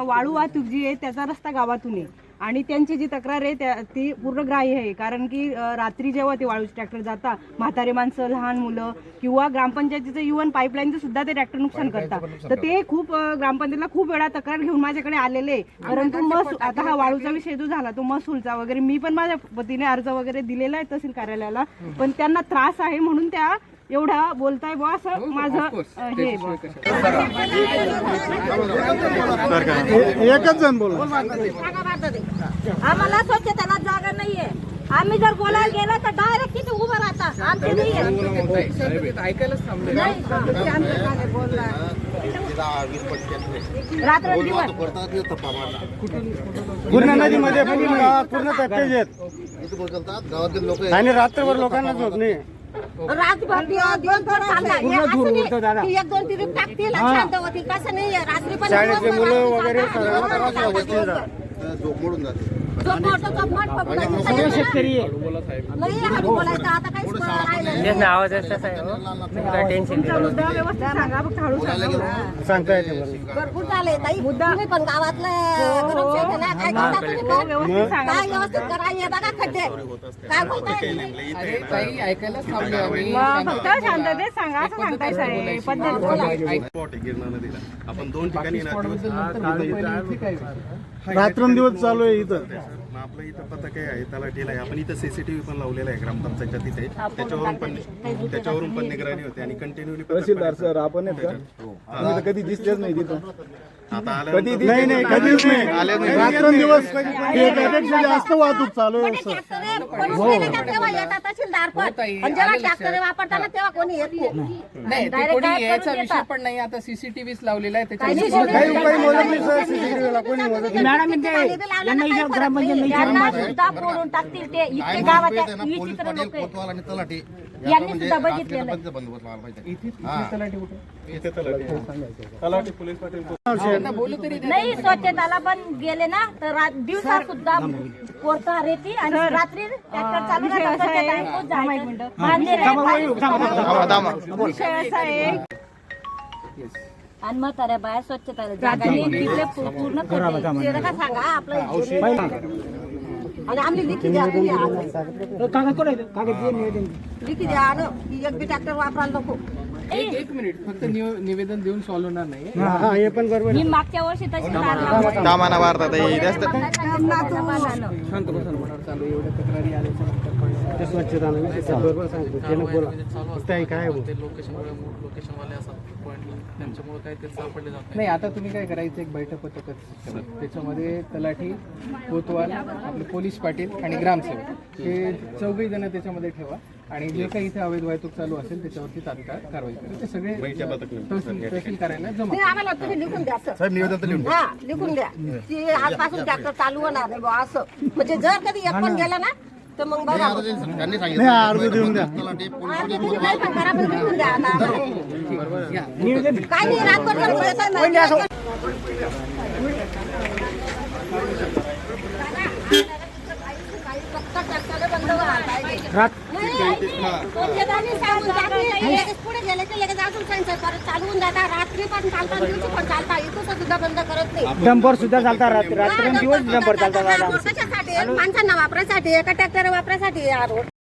वाळू वाहतूक जी आहे त्याचा रस्ता गावातून आहे आणि त्यांची जी तक्रार आहे ती पूर्ण ग्राह्य आहे. कारण की रात्री जेव्हा ते वाळूचे ट्रॅक्टर जातात, म्हातारे माणसं, लहान मुलं किंवा ग्रामपंचायतीचं इव्हन पाईपलाईनचं सुद्धा ते ट्रॅक्टर नुकसान करतात. तर ते खूप ग्रामपंचायतीला खूप वेळा तक्रार घेऊन माझ्याकडे आलेले. परंतु आता हा वाळूचा विषय जो झाला तो महसूलचा वगैरे मी पण माझ्या पतीने अर्ज वगैरे दिलेला आहे तहसील कार्यालयाला, पण त्यांना त्रास आहे म्हणून त्या एवढा बोलताय बा असं माझं हे. एकच जण बोला. आम्हाला स्वच्छतेला जागा नाहीये. आम्ही जर बोलायला गेलो तर डायरेक्ट तिथे उभं राहतात. आमचे पूर्ण नदीमध्ये पूर्ण तप्पेज आहेत आणि रात्रभर लोकांना झोप नाही. रातभर दिवसभर चालला. एक दोन तिथे टाकतील शांत होती. कसं नाही रात्री पण शाळेतले मुलं वगैरे झोप मोडून जाते. शेतकरी बोलायचं आता काही राहिलं आवाज टेन्शन सांगता येते भरपूर झाले ताई. तुम्ही पण गावातलं काय व्यवस्थित करायला बघा खड्डे काय बोलताय ताई ऐकायलाच थांबलो आम्ही. फक्त शांततेत सांगा असं सांगताय साहेब. पद्धत गिरणा नदीला आपण 2 ठिकाणी रात्रंदिवस चालू आहे इथं. आपलं इथं पता काय आहे तलाठीला आहे. आपण इथं सीसीटीव्ही पण लावलेला आहे ग्रामपंचायतच्या तिथे. त्याच्यावरून पण निगराणी होते आणि कंटिन्युअली तहसीलदार सर आपण आहेत का? आम्ही तर कधी दिसलेच नाही तिथं. आता कधी नाही कधीच नाही. रात्रंदिवस त्यापेक्षा जास्त वाहतूक चालू आहे सर. तेव्हा येतात तहसीलदार पण आणि जेव्हा ट्रॅक्टर वापरताना तेव्हा कोणी येत नाही. ते कोणी यायचा विषय पण नाही. आता सीसीटीव्हीच लावलेला आहे काही उपाय मोजत नाही सर. सीसीटीव्हीला कोणी मोजत सुद्धा फोडून टाकतील ते इतके गावात विचित्र लोक तलाठी यांनी सुद्धा बघितलेलं आहे. बंदोबस्त लावायला पाहिजे. नाही स्वच्छताला पण गेले ना तर दिवसा सुद्धा कोरता रेती आणि रात्री ट्रॅक्टर चालू विषय असा आहे आणि म्हाताऱ्या बाहेर स्वच्छता जागा नाही तिथे पूर्ण खड्डे. नका सांगा आपलं आणि आम्ही लिखी द्या लिखी द्या एक बी ट्रॅक्टर वापरायला नको. एक मिनिट फक्त निवेदन देऊन सॉल्व्ह होणार नाही. हे पण बरोबर. मी मागच्या वर्षी तशी दामाना वाढतात चालू एवढ्या तक्रारी आल्याच्या नंतर स्वच्छता बरोबर सांगतो त्यानं बोला. काय लोकेशनवाले असतात पॉईंट त्यांच्यामुळे काय ते सापडले जात नाही. आता तुम्ही काय करायचं एक बैठक पथकच त्याच्यामध्ये तलाठी, कोतवाल, आपले पोलीस पाटील आणि ग्रामसेवक हे 4 जण त्याच्यामध्ये ठेवा आणि जे काही इथे अवैध वाहतूक चालू असेल त्याच्यावरती तात्काळ कारवाई करा. ते सगळे तहसील कार्यालयात जमा. आम्हाला तुम्ही लिखून द्या सर. साहेब निवेदन तर लिहून हा लिखून द्या की आजपासून ट्रॅक्टर चालू होणार नाही बुवा असं. म्हणजे जर कधी एक पण गेला ना तर मग बघा त्यांनी नाही अर्ज देऊन द्या. तलाठी तुम्ही काही पण करा पण लिखून द्या आता. काय नाही रातभर चालू देतात ना. पुढे गेले की लगेच अजून परत चालवून जातात. रात्री पण चालतात, दिवशी पण चालतात. इथं सुद्धा बंद करत नाही. डंपर सुद्धा चालतात रात्रंदिवस डंपर चालतात. कशासाठी माणसांना वापरायसाठी एका ट्रॅक्टर वापरायसाठी